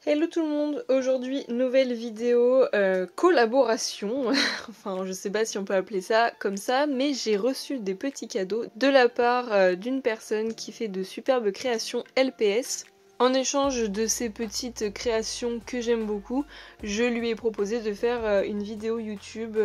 Hello tout le monde, aujourd'hui nouvelle vidéo collaboration, enfin je sais pas si on peut appeler ça comme ça, mais j'ai reçu des petits cadeaux de la part d'une personne qui fait de superbes créations LPS. En échange de ces petites créations que j'aime beaucoup, je lui ai proposé de faire une vidéo YouTube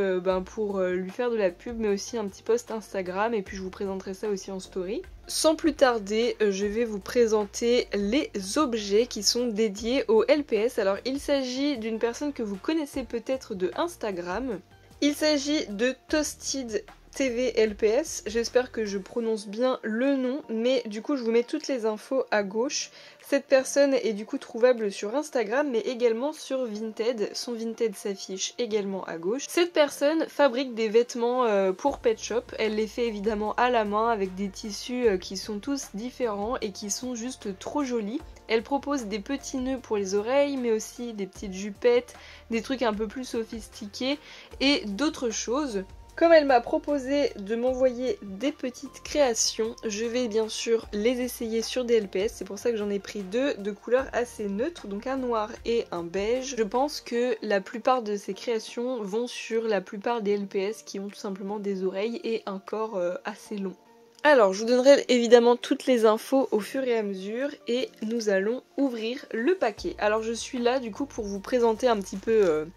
pour lui faire de la pub, mais aussi un petit post Instagram, et puis je vous présenterai ça aussi en story. Sans plus tarder, je vais vous présenter les objets qui sont dédiés au LPS. Alors il s'agit d'une personne que vous connaissez peut-être de Instagram. Il s'agit de Toasted TV LPS, j'espère que je prononce bien le nom, mais du coup je vous mets toutes les infos à gauche. Cette personne est du coup trouvable sur Instagram mais également sur Vinted, son Vinted s'affiche également à gauche. Cette personne fabrique des vêtements pour Pet Shop, elle les fait évidemment à la main avec des tissus qui sont tous différents et qui sont juste trop jolis. Elle propose des petits nœuds pour les oreilles mais aussi des petites jupettes, des trucs un peu plus sophistiqués et d'autres choses. Comme elle m'a proposé de m'envoyer des petites créations, je vais bien sûr les essayer sur des LPS, c'est pour ça que j'en ai pris deux de couleurs assez neutres, donc un noir et un beige. Je pense que la plupart de ces créations vont sur la plupart des LPS qui ont tout simplement des oreilles et un corps assez long. Alors je vous donnerai évidemment toutes les infos au fur et à mesure et nous allons ouvrir le paquet. Alors je suis là du coup pour vous présenter un petit peu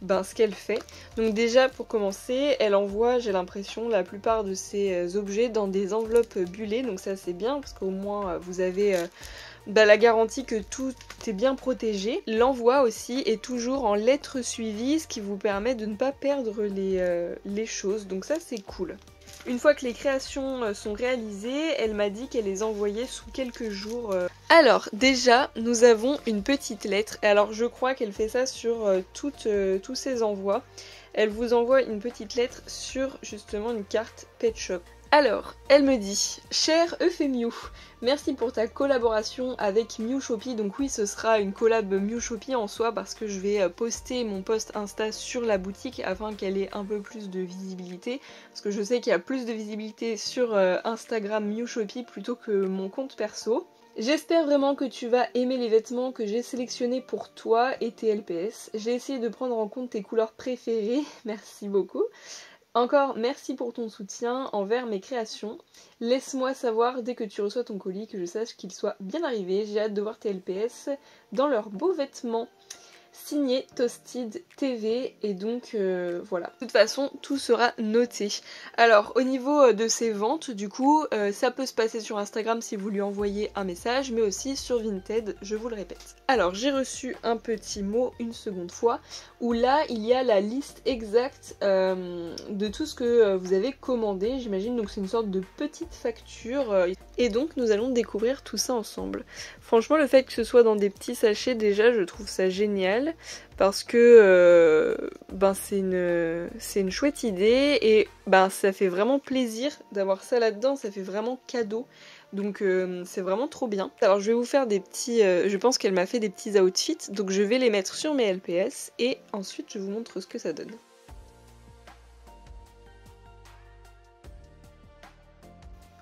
ce qu'elle fait. Donc déjà pour commencer, elle envoie, j'ai l'impression, la plupart de ces objets dans des enveloppes bullées, donc ça c'est bien parce qu'au moins vous avez la garantie que tout est bien protégé. L'envoi aussi est toujours en lettres suivies, ce qui vous permet de ne pas perdre les choses, donc ça c'est cool. Une fois que les créations sont réalisées, elle m'a dit qu'elle les envoyait sous quelques jours. Alors déjà, nous avons une petite lettre. Alors je crois qu'elle fait ça sur tous ses envois. Elle vous envoie une petite lettre sur justement une carte Pet Shop. Alors, elle me dit « Cher Euphémiou, merci pour ta collaboration avec Mew Shopee ». Donc oui, ce sera une collab Mew Shopee en soi parce que je vais poster mon post Insta sur la boutique afin qu'elle ait un peu plus de visibilité. Parce que je sais qu'il y a plus de visibilité sur Instagram Mew Shopee plutôt que mon compte perso. J'espère vraiment que tu vas aimer les vêtements que j'ai sélectionnés pour toi et tes LPS. J'ai essayé de prendre en compte tes couleurs préférées, merci beaucoup. Encore merci pour ton soutien envers mes créations. Laisse-moi savoir dès que tu reçois ton colis que je sache qu'il soit bien arrivé. J'ai hâte de voir tes LPS dans leurs beaux vêtements. Signé Toasted TV et donc voilà. De toute façon tout sera noté. Alors au niveau de ses ventes du coup ça peut se passer sur Instagram si vous lui envoyez un message mais aussi sur Vinted, je vous le répète. Alors j'ai reçu un petit mot une seconde fois où là il y a la liste exacte de tout ce que vous avez commandé, j'imagine, donc c'est une sorte de petite facture et donc nous allons découvrir tout ça ensemble. Franchement le fait que ce soit dans des petits sachets déjà je trouve ça génial parce que c'est une chouette idée et ça fait vraiment plaisir d'avoir ça là-dedans, ça fait vraiment cadeau. Donc c'est vraiment trop bien. Alors je vais vous faire des petits, je pense qu'elle m'a fait des petits outfits, donc je vais les mettre sur mes LPS et ensuite je vous montre ce que ça donne.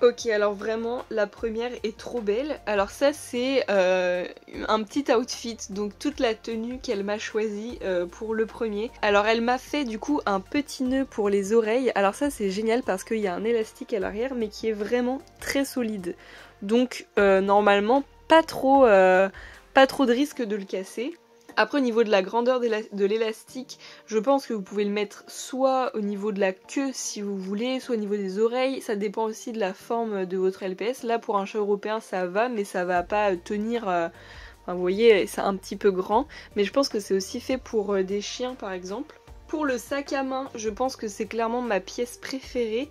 Ok, alors vraiment la première est trop belle. Alors ça c'est un petit outfit, donc toute la tenue qu'elle m'a choisie pour le premier. Alors elle m'a fait du coup un petit nœud pour les oreilles. Alors ça c'est génial parce qu'il y a un élastique à l'arrière mais qui est vraiment très solide. Donc normalement pas trop de risque de le casser. Après au niveau de la grandeur de l'élastique, je pense que vous pouvez le mettre soit au niveau de la queue si vous voulez, soit au niveau des oreilles, ça dépend aussi de la forme de votre LPS. Là pour un chat européen ça va, mais ça va pas tenir, vous voyez c'est un petit peu grand, mais je pense que c'est aussi fait pour des chiens par exemple. Pour le sac à main, je pense que c'est clairement ma pièce préférée.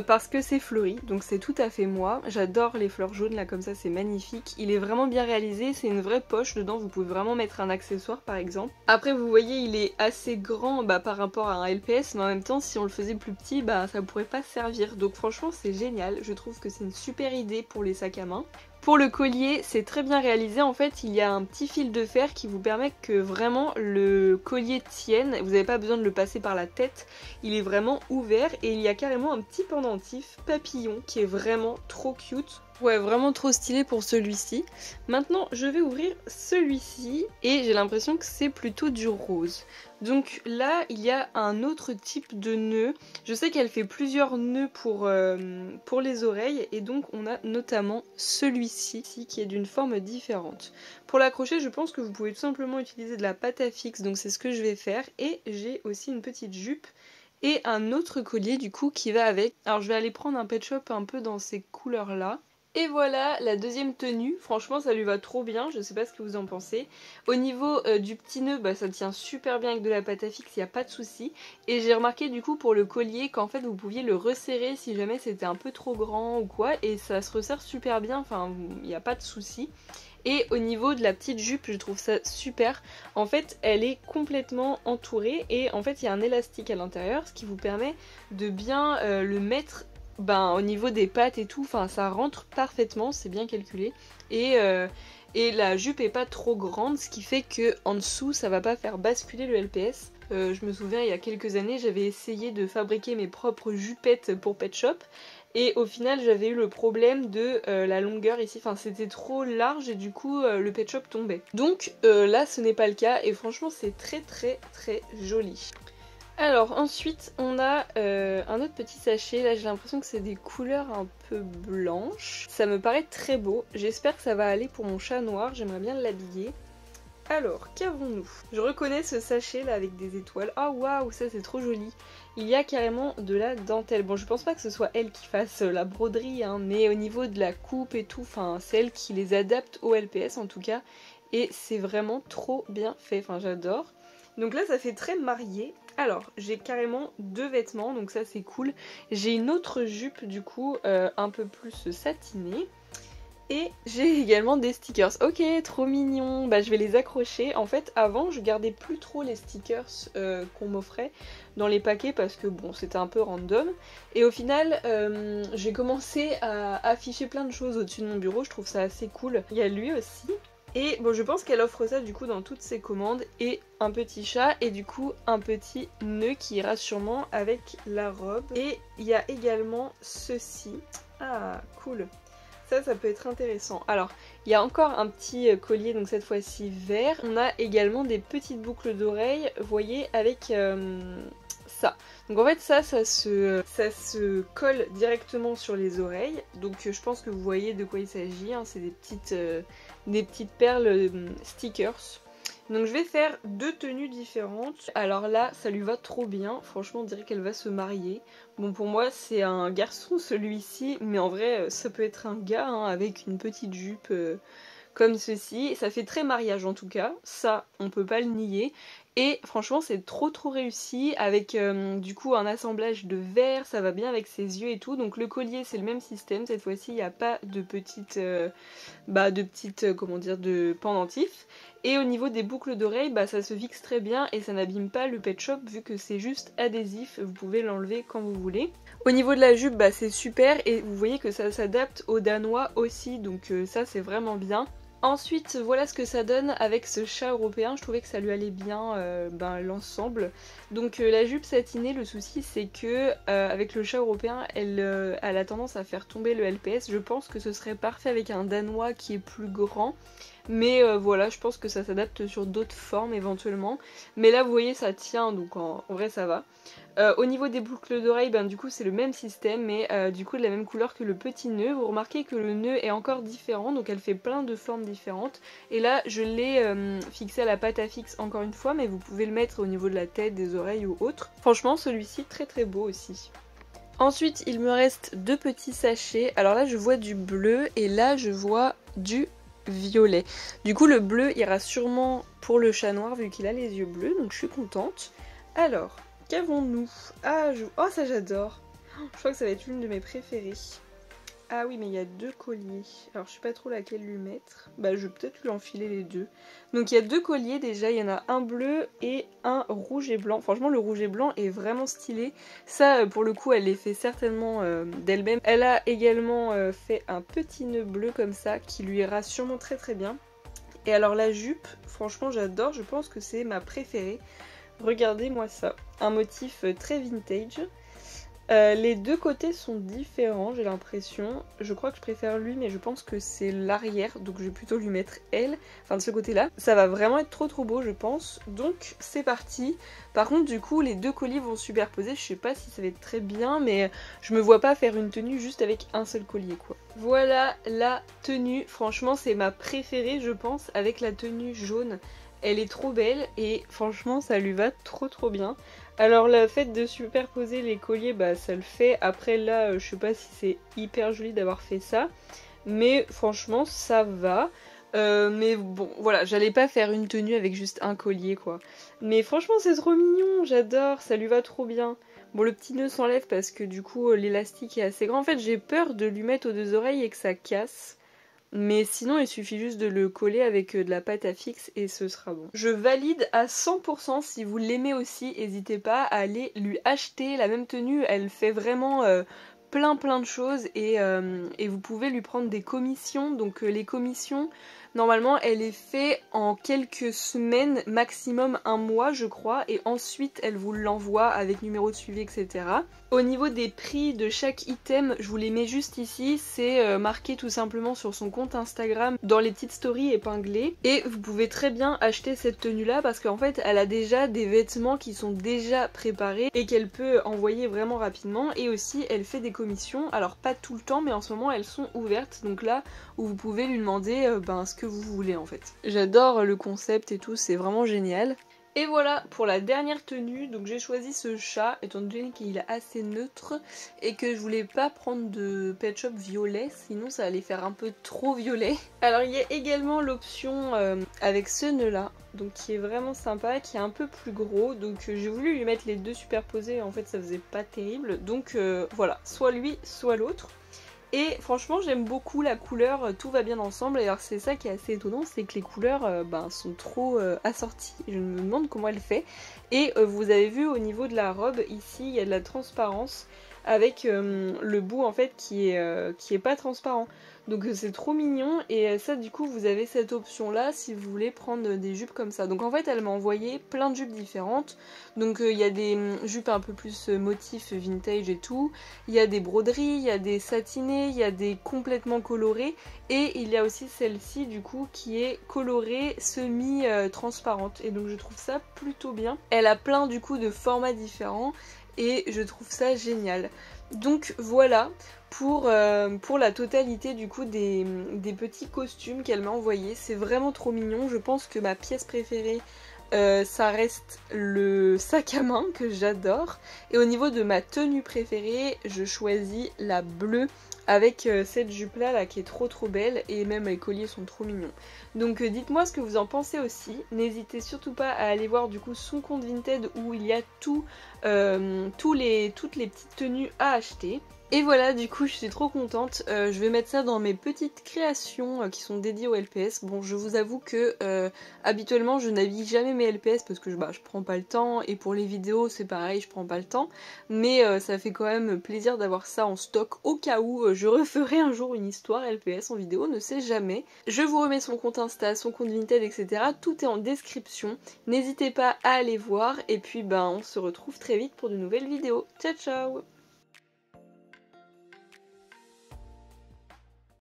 Parce que c'est fleuri, donc c'est tout à fait moi. J'adore les fleurs jaunes là comme ça, c'est magnifique. Il est vraiment bien réalisé, c'est une vraie poche dedans, vous pouvez vraiment mettre un accessoire par exemple. Après vous voyez il est assez grand par rapport à un LPS, mais en même temps si on le faisait plus petit ça pourrait pas servir. Donc franchement c'est génial, je trouve que c'est une super idée pour les sacs à main. Pour le collier, c'est très bien réalisé. En fait, il y a un petit fil de fer qui vous permet que vraiment le collier tienne. Vous n'avez pas besoin de le passer par la tête. Il est vraiment ouvert et il y a carrément un petit pendentif papillon qui est vraiment trop cute. Ouais, vraiment trop stylé pour celui-ci. Maintenant, je vais ouvrir celui-ci et j'ai l'impression que c'est plutôt du rose. Donc là, il y a un autre type de nœud. Je sais qu'elle fait plusieurs nœuds pour les oreilles et donc on a notamment celui-ci qui est d'une forme différente. Pour l'accrocher, je pense que vous pouvez tout simplement utiliser de la pâte à fixe, donc c'est ce que je vais faire. Et j'ai aussi une petite jupe et un autre collier du coup qui va avec. Alors je vais aller prendre un pet shop un peu dans ces couleurs là. Et voilà la deuxième tenue, franchement ça lui va trop bien, je sais pas ce que vous en pensez. Au niveau du petit nœud, bah, ça tient super bien avec de la pâte à fixe, il n'y a pas de souci. Et j'ai remarqué du coup pour le collier qu'en fait vous pouviez le resserrer si jamais c'était un peu trop grand ou quoi. Et ça se resserre super bien, enfin il n'y a pas de souci. Et au niveau de la petite jupe, je trouve ça super. En fait, elle est complètement entourée et en fait, il y a un élastique à l'intérieur, ce qui vous permet de bien le mettre au niveau des pattes et tout. Enfin, ça rentre parfaitement, c'est bien calculé. Et la jupe est pas trop grande, ce qui fait que en dessous, ça va pas faire basculer le LPS. Je me souviens, il y a quelques années, j'avais essayé de fabriquer mes propres jupettes pour Pet Shop. Et au final j'avais eu le problème de la longueur ici, enfin c'était trop large et du coup le pet shop tombait. Donc là ce n'est pas le cas et franchement c'est très très très joli. Alors ensuite on a un autre petit sachet, là j'ai l'impression que c'est des couleurs un peu blanches. Ça me paraît très beau, j'espère que ça va aller pour mon chat noir, j'aimerais bien l'habiller. Alors, qu'avons-nous? Je reconnais ce sachet là avec des étoiles. Ah waouh, ça c'est trop joli. Il y a carrément de la dentelle. Bon, je pense pas que ce soit elle qui fasse la broderie, hein, mais au niveau de la coupe et tout, enfin, c'est elle qui les adapte au LPS en tout cas. Et c'est vraiment trop bien fait, enfin j'adore. Donc là, ça fait très marié. Alors, j'ai carrément deux vêtements, donc ça c'est cool. J'ai une autre jupe du coup, un peu plus satinée. Et j'ai également des stickers. Ok, trop mignon. Bah je vais les accrocher. En fait avant je gardais plus trop les stickers qu'on m'offrait dans les paquets parce que bon c'était un peu random. Et au final j'ai commencé à afficher plein de choses au-dessus de mon bureau. Je trouve ça assez cool. Il y a lui aussi. Et bon je pense qu'elle offre ça du coup dans toutes ses commandes. Et un petit chat et du coup un petit nœud qui ira sûrement avec la robe. Et il y a également ceci. Ah cool. Ça peut être intéressant. Alors, il y a encore un petit collier, donc cette fois-ci vert. On a également des petites boucles d'oreilles, vous voyez, avec ça. Donc en fait ça se colle directement sur les oreilles. Donc je pense que vous voyez de quoi il s'agit. Hein. C'est des petites perles stickers. Donc je vais faire deux tenues différentes. Alors là, ça lui va trop bien. Franchement, on dirait qu'elle va se marier. Bon, pour moi, c'est un garçon celui-ci. Mais en vrai, ça peut être un gars hein, avec une petite jupe comme ceci. Ça fait très mariage en tout cas. Ça, on peut pas le nier. Et franchement c'est trop réussi avec du coup un assemblage de verre, ça va bien avec ses yeux et tout. Donc le collier c'est le même système, cette fois-ci il n'y a pas de petites, comment dire, de pendentifs. Et au niveau des boucles d'oreilles, bah ça se fixe très bien et ça n'abîme pas le pet shop vu que c'est juste adhésif, vous pouvez l'enlever quand vous voulez. Au niveau de la jupe, bah c'est super et vous voyez que ça s'adapte aux danois aussi, donc ça c'est vraiment bien. Ensuite, voilà ce que ça donne avec ce chat européen, je trouvais que ça lui allait bien l'ensemble. Donc la jupe satinée, le souci c'est que avec le chat européen, elle a tendance à faire tomber le LPS. Je pense que ce serait parfait avec un danois qui est plus grand. Mais voilà, je pense que ça s'adapte sur d'autres formes éventuellement. Mais là vous voyez ça tient, donc en vrai ça va. Au niveau des boucles d'oreilles, du coup c'est le même système, mais du coup de la même couleur que le petit nœud. Vous remarquez que le nœud est encore différent, donc elle fait plein de formes différentes. Et là je l'ai fixé à la pâte à fixe encore une fois, mais vous pouvez le mettre au niveau de la tête, des oreilles ou autre. Franchement celui-ci très beau aussi. Ensuite il me reste deux petits sachets. Alors là je vois du bleu et là je vois du violet. Du coup le bleu ira sûrement pour le chat noir vu qu'il a les yeux bleus, donc je suis contente. Alors, qu'avons-nous? Ah, oh ça j'adore. Je crois que ça va être l'une de mes préférées. Ah oui, mais il y a deux colliers. Alors je sais pas trop laquelle lui mettre. Bah je vais peut-être lui enfiler les deux. Donc il y a deux colliers déjà, il y en a un bleu et un rouge et blanc. Franchement le rouge et blanc est vraiment stylé. Ça pour le coup elle les fait certainement d'elle-même. Elle a également fait un petit nœud bleu comme ça qui lui ira sûrement très bien. Et alors la jupe, franchement j'adore, je pense que c'est ma préférée. Regardez-moi ça, un motif très vintage. Les deux côtés sont différents, j'ai l'impression. Je crois que je préfère lui, mais je pense que c'est l'arrière, donc je vais plutôt lui mettre elle, enfin de ce côté-là. Ça va vraiment être trop beau, je pense. Donc c'est parti. Par contre, du coup, les deux colliers vont superposer. Je sais pas si ça va être très bien, mais je me vois pas faire une tenue juste avec un seul collier, quoi. Voilà la tenue. Franchement, c'est ma préférée, je pense, avec la tenue jaune. Elle est trop belle et franchement, ça lui va trop bien. Alors le fait de superposer les colliers, bah ça le fait. Après là, je sais pas si c'est hyper joli d'avoir fait ça. Mais franchement, ça va. Mais bon, voilà, j'allais pas faire une tenue avec juste un collier, quoi. Mais franchement, c'est trop mignon, j'adore, ça lui va trop bien. Bon, le petit nœud s'enlève parce que du coup, l'élastique est assez grand. En fait, j'ai peur de lui mettre aux deux oreilles et que ça casse. Mais sinon il suffit juste de le coller avec de la pâte à fixe et ce sera bon. Je valide à 100%, si vous l'aimez aussi, n'hésitez pas à aller lui acheter la même tenue, elle fait vraiment plein de choses et vous pouvez lui prendre des commissions. Donc les commissions, normalement elle est faite en quelques semaines, maximum un mois je crois, et ensuite elle vous l'envoie avec numéro de suivi, etc. Au niveau des prix de chaque item, je vous les mets juste ici, c'est marqué tout simplement sur son compte Instagram dans les petites stories épinglées. Et vous pouvez très bien acheter cette tenue là parce qu'en fait elle a déjà des vêtements qui sont déjà préparés et qu'elle peut envoyer vraiment rapidement. Et aussi elle fait des commissions, alors pas tout le temps mais en ce moment elles sont ouvertes, donc là où vous pouvez lui demander ce que vous voulez en fait. J'adore le concept et tout, c'est vraiment génial. Et voilà pour la dernière tenue, donc j'ai choisi ce chat étant donné qu'il est assez neutre et que je voulais pas prendre de Pet Shop violet, sinon ça allait faire un peu trop violet. Alors il y a également l'option avec ce nœud là, donc qui est vraiment sympa, qui est un peu plus gros, donc j'ai voulu lui mettre les deux superposés, en fait ça faisait pas terrible, donc voilà, soit lui soit l'autre. Et franchement j'aime beaucoup la couleur, tout va bien ensemble. Alors c'est ça qui est assez étonnant, c'est que les couleurs sont trop assorties. Je me demande comment elle fait. Et vous avez vu au niveau de la robe, ici il y a de la transparence avec le bout en fait qui est pas transparent. Donc c'est trop mignon et ça du coup vous avez cette option là si vous voulez prendre des jupes comme ça. Donc en fait elle m'a envoyé plein de jupes différentes. Donc il y a des jupes un peu plus motifs vintage et tout. Il y a des broderies, il y a des satinés, il y a des complètement colorées. Et il y a aussi celle-ci du coup qui est colorée semi-transparente. Et donc je trouve ça plutôt bien. Elle a plein du coup de formats différents et je trouve ça génial. Donc voilà pour la totalité du coup des petits costumes qu'elle m'a envoyés. C'est vraiment trop mignon. Je pense que ma pièce préférée ça reste le sac à main que j'adore. Et au niveau de ma tenue préférée, je choisis la bleue avec cette jupe là qui est trop belle et même les colliers sont trop mignons. Donc dites-moi ce que vous en pensez aussi. N'hésitez surtout pas à aller voir du coup son compte Vinted où il y a toutes les petites tenues à acheter. Et voilà, du coup je suis trop contente, je vais mettre ça dans mes petites créations qui sont dédiées au LPS. Bon, je vous avoue que habituellement je n'habille jamais mes LPS parce que je prends pas le temps, et pour les vidéos c'est pareil, je prends pas le temps, mais ça fait quand même plaisir d'avoir ça en stock au cas où je referai un jour une histoire LPS en vidéo, ne sait jamais. Je vous remets son compte Insta, son compte Vinted, etc. Tout est en description, n'hésitez pas à aller voir, et puis on se retrouve très vite pour de nouvelles vidéos. Ciao ciao!